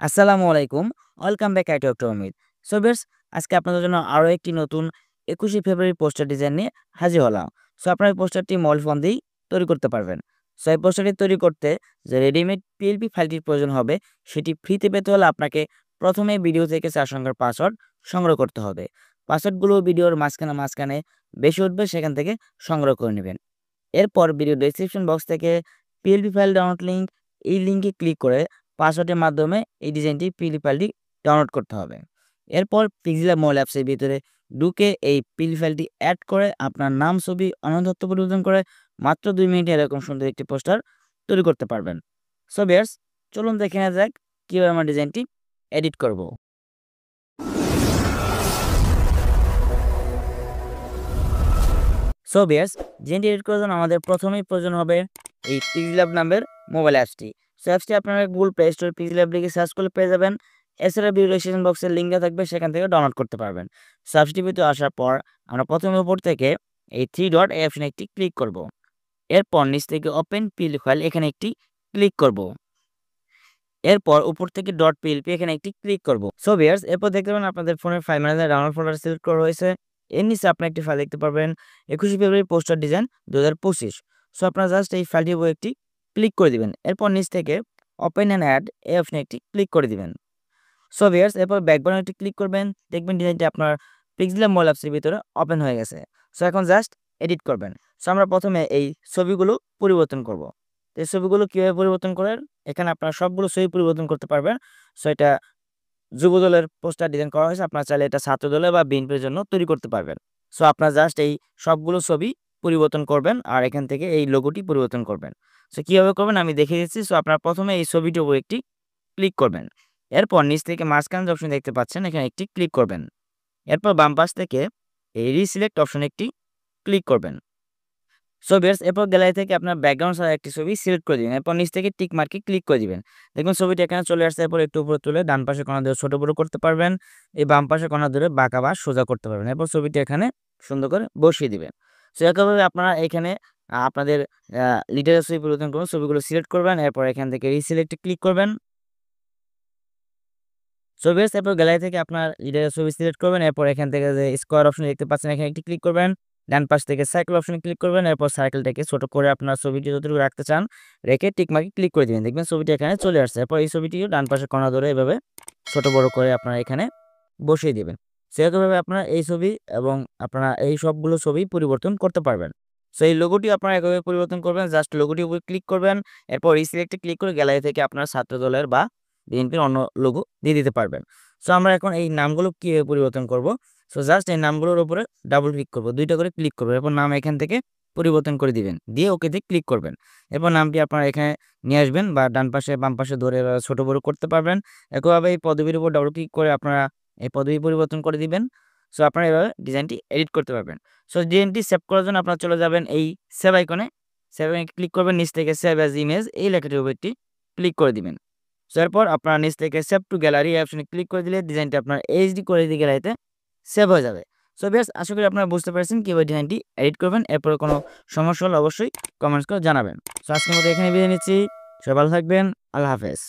আসসালামু আলাইকুম। Welcome back এট doctor Amit. So viewers, আজকে আপনাদের জন্য আরো একটি নতুন ২১শে ফেব্রুয়ারি পোস্টার ডিজাইন নিয়ে হাজির হলাম। সো আপনারা এই পোস্টারটি মোবাইল ফোন দিয়েই তৈরি করতে পারবেন। সো এই পোস্টারটি তৈরি করতে যে রেডিমেড পিএলপি ফাইলটির প্রয়োজন হবে, সেটি ফ্রিতে পেতে হলে আপনাকে প্রথমে ভিডিও থেকে ৪ সংখ্যার পাসওয়ার্ড সংগ্রহ করতে হবে। পাসওয়ার্ডগুলো ভিডিওর মাঝখানে বেশি উঠবে, সেখান থেকে সংগ্রহ করে নেবেন। এরপর ভিডিও ডেসক্রিপশন বক্স থেকে পিএলপি ফাইল ডাউনলোড লিঙ্ক, এই লিঙ্কে ক্লিক করে পাসওয়ার্ডের মাধ্যমে এই ডিজাইনটি পিএলপি ফাইলটি ডাউনলোড করতে হবে। এরপর পিক্সেলল্যাব মোবাইল অ্যাপসের ভিতরে ঢুকে এই পিএলপি ফাইলটি অ্যাড করে আপনার নাম, ছবি, অনন্য তথ্য পরিবর্তন করে মাত্র ২ মিনিটে এরকম সুন্দর একটি পোস্টার তৈরি করতে পারবেন। সো ভিউয়ার্স, চলুন দেখে নেওয়া যাক কীভাবে আমরা ডিজাইনটি এডিট করব। সো ভিউয়ার্স, ডিজাইনটি এডিট করার জন্য আমাদের প্রথমেই প্রয়োজন হবে এই পিক্সেলল্যাব নামের মোবাইল অ্যাপসটি। সো অ্যাপসটি আপনারা গুগল প্লে স্টোর পিক্সেলল্যাব লিখে সার্চ করলে পেয়ে যাবেন। এছাড়া ভিডিও ডেসক্রিপশন বক্সের লিঙ্ক দেওয়া থাকবে, সেখান থেকে ডাউনলোড করতে পারবেন। সো অ্যাপসটির ভিতরে আসার পর আমরা প্রথমে উপর থেকে এই 3 ডট এই অপশনে একটি ক্লিক করব। এরপর নিচ থেকে ওপেন পিএলপি ফাইল এখানে একটি ক্লিক করব। এরপর উপর থেকে ডট পিএলপি এখানে একটি ক্লিক করব। সো ভিউয়ার্স, এরপর দেখতে পাবেন আপনাদের ফোনের file manager download folder select করা হয়েছে। এর নিচে আপনারা একটি ফাইল দেখতে পারবেন ২১শে ফেব্রুয়ারি পোস্টার ডিজাইন ২০২৫। সো আপনারা জাস্ট এই ফাইলটির উপর একটি ক্লিক করে দিবেন। এরপর নিচ থেকে ওপেন অ্যান্ড অ্যাড এই অপশনে একটি ক্লিক করে দিবেন। সো ভিউয়ার্স, এরপর ব্যাকগ্রাউন্ডে একটি ক্লিক করবেন। দেখবেন ডিজাইনটি আপনার পিক্সেলল্যাব মোবাইল অ্যাপসের ভিতরে ওপেন হয়ে গেছে। সো এখন জাস্ট এডিট করবেন। সো আমরা প্রথমে এই ছবিগুলো পরিবর্তন করব। তো এই ছবিগুলো কীভাবে পরিবর্তন করেন, এখানে আপনারা সবগুলো ছবি পরিবর্তন করতে পারবেন। সো এটা যুবদলের পোস্টার ডিজাইন করা হয়েছে, আপনারা চাইলে এটা ছাত্রদলের বা বিএনপির জন্য তৈরি করতে পারবেন। সো আপনারা জাস্ট এই সবগুলো ছবি পরিবর্তন করবেন আর এখান থেকে এই লোগোটি পরিবর্তন করবেন। সো কীভাবে করবেন আমি দেখিয়ে দিচ্ছি। সো আপনারা প্রথমে এই ছবিটির উপর একটি ক্লিক করবেন। এরপর নিচ থেকে মাঝখানে যে অপশন দেখতে পাচ্ছেন এখানে একটি ক্লিক করবেন। এরপর বাম পাশ থেকে এই রিসিলেক্ট অপশনে একটি ক্লিক করবেন। সো ভিউয়ার্স, এরপর গ্যালারি থেকে আপনার ব্যাকগ্রাউন্ড ছাড়া একটি ছবি সিলেক্ট করে দিবেন। এরপর নিচ থেকে টিক মার্কে ক্লিক করে দিবেন। দেখুন ছবিটি এখানে চলে আসছে। এরপর একটু উপরে তুলে ডান পাশের কোণা ধরে ছোট বড় করতে পারবেন। এই বাম পাশের কোণা ধরে বাঁকা বা সোজা করতে পারবেন। এরপর ছবিটি এখানে সুন্দর করে বসিয়ে দিবেন। সো একইভাবে আপনারা এখানে আপনাদের লিডারের ছবি পরিবর্তন করুন, ছবিগুলো সিলেক্ট করবেন। এরপর এখান থেকে রিসিলেক্টে ক্লিক করবেন। সো ভিউয়ার্স, এরপর গ্যালারি থেকে আপনার লিডারের ছবি সিলেক্ট করবেন। এরপর এখান থেকে যে স্কোয়ার অপশন দেখতে পাচ্ছেন এখানে একটি ক্লিক করবেন। ডান পাশ থেকে সার্কেল অপশনে ক্লিক করবেন। এরপর সার্কেলটাকে ছোট করে আপনার ছবিটি যতটুকু রাখতে চান রেখে টিক মার্কে ক্লিক করে দিবেন। দেখবেন ছবিটি এখানে চলে আসছে। এরপর এই ছবিটিও ডান পাশের কোণা ধরে এভাবে ছোট বড় করে আপনারা এখানে বসিয়ে দিবেন। সেরকমভাবে আপনারা এই ছবি এবং আপনারা এই সবগুলো ছবি পরিবর্তন করতে পারবেন। সো এই লোগোটি আপনারা এভাবে পরিবর্তন করবেন। জাস্ট লোগোটির উপর ক্লিক করবেন। এরপর রিসিলেক্টে ক্লিক করে গ্যালারি থেকে আপনার ছাত্রদলের বা বিএনপির অন্য লোগো দিয়ে দিতে পারবেন। সো আমরা এখন এই নামগুলো কীভাবে পরিবর্তন করব। সো জাস্ট এই নামগুলোর উপরে ডাবল ক্লিক করব, ২টা করে ক্লিক করব। এরপর নাম এখান থেকে পরিবর্তন করে দিবেন, দিয়ে ওকেতে ক্লিক করবেন। এরপর নামটি আপনারা এখানে নিয়ে আসবেন বা ডান পাশে বাম পাশে ধরে ছোট বড় করতে পারবেন। একইভাবে এই পদবীর উপর ডাবল ক্লিক করে আপনারা এই পদবি পরিবর্তন করে দিবেন। সো আপনারা এভাবে ডিজাইনটি এডিট করতে পারবেন। সো ডিজাইনটি সেভ করার জন্য আপনারা চলে যাবেন এই সেভ আইকনে, সেভ আইকনে ক্লিক করবেন। নিচ থেকে সেভ অ্যাজ ইমেজ এই লেখাটির উপর একটি ক্লিক করে দিবেন। সো এরপর আপনারা নিচ থেকে সেভ টু গ্যালারি এই অপশনে ক্লিক করে দিলে ডিজাইনটি আপনার এইচডি কোয়ালিটি গ্যালারিতে সেভ হয়ে যাবে। সো ভিউয়ার্স, আশা করি আপনারা বুঝতে পেরেছেন কীভাবে ডিজাইনটি এডিট করবেন। এরপরে কোনো সমস্যা হলে অবশ্যই কমেন্টস করে জানাবেন। সো আজকের মতো এখানে বিদায় নিচ্ছি। সবাই ভালো থাকবেন। আল্লাহ হাফেজ।